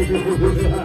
Touch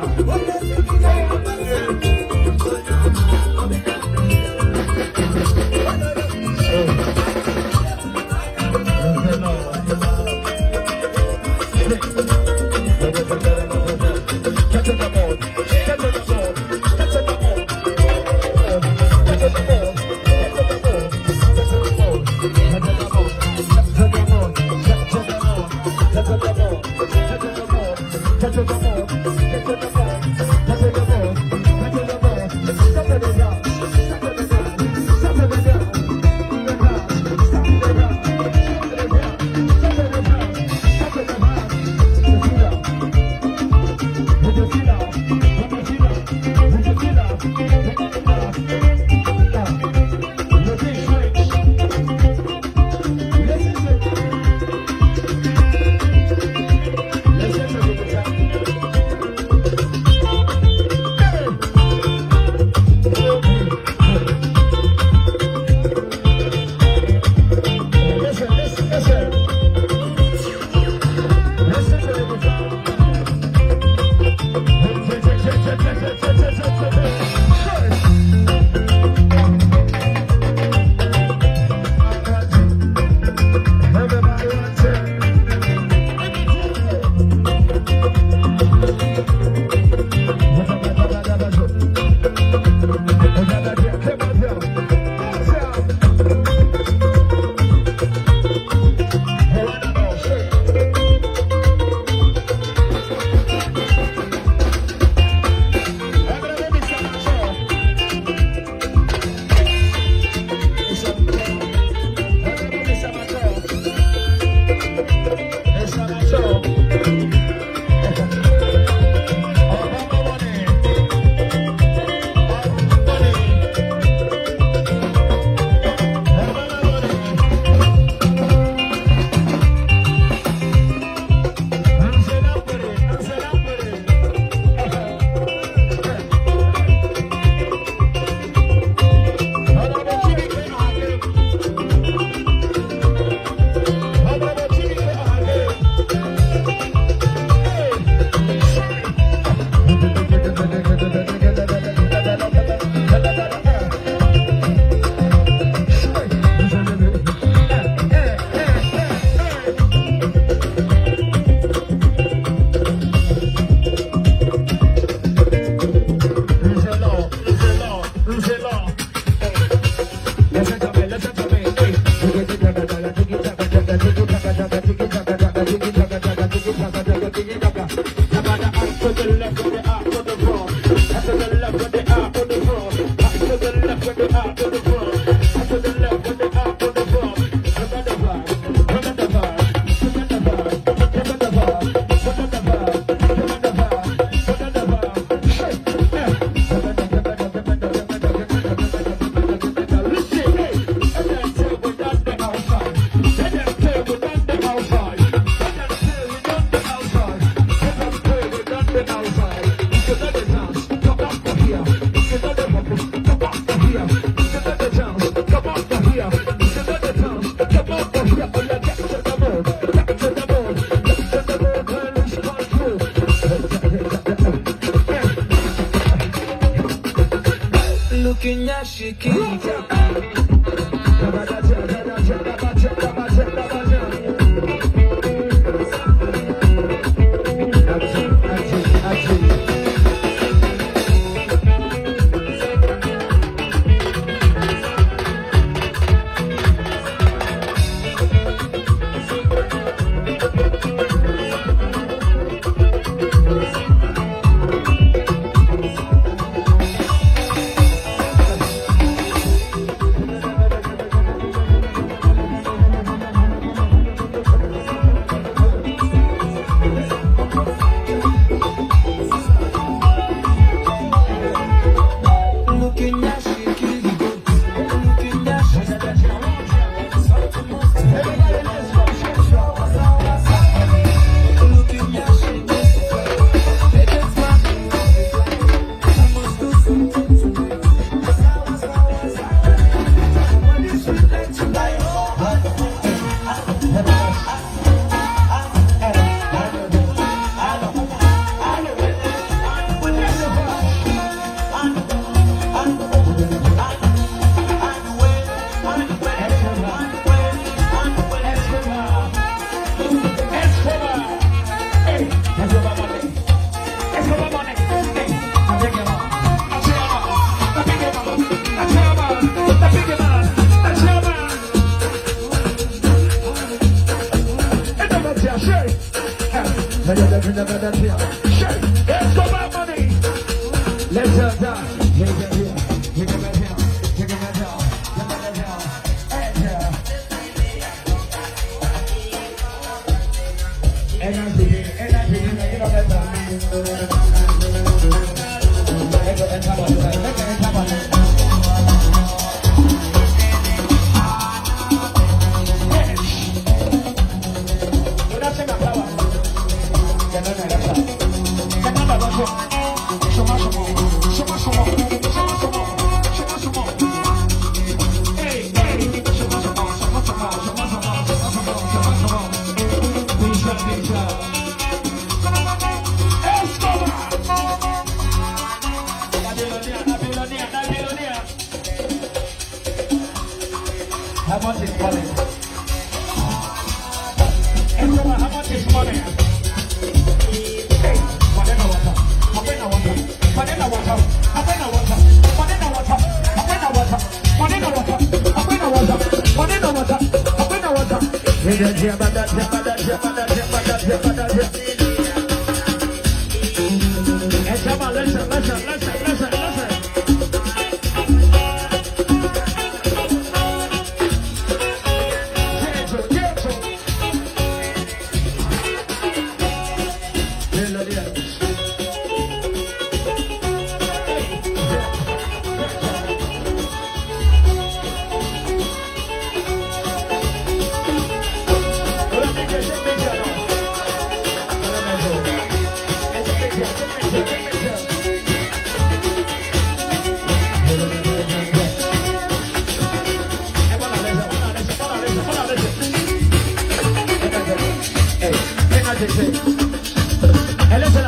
Let's go back money. Let's go down. How much is money? Everyone, how much is money? Hey, banana water, banana water, banana water, banana water, banana water, banana water, banana water, banana water, banana water, banana water. Listen.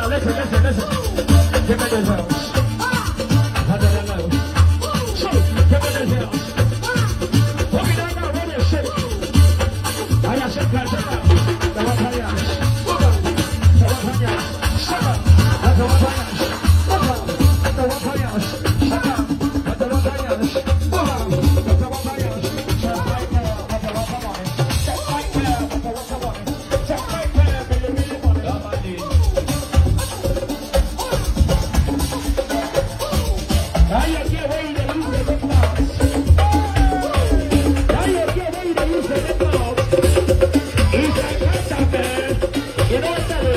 Listen. Give me this house. I don't know. So, give me this house. What we don't know, what is shit? I have shit guys right now. The one for you. The one for you. Shut up. The one for you. The one for you. Shut up. The one for you. The one for you. Just right there. The one for you. Just right there. The one for you. Just right there. Really want it. Now you get ready to use the big mouth. Now you get ready to use the big mouth. He's like, what's up, man? You know what that is?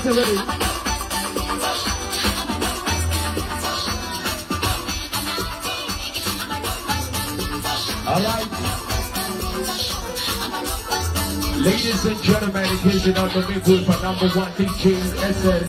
Ready. All right. Ladies and gentlemen, in case you don't know me, for number one DJ SN.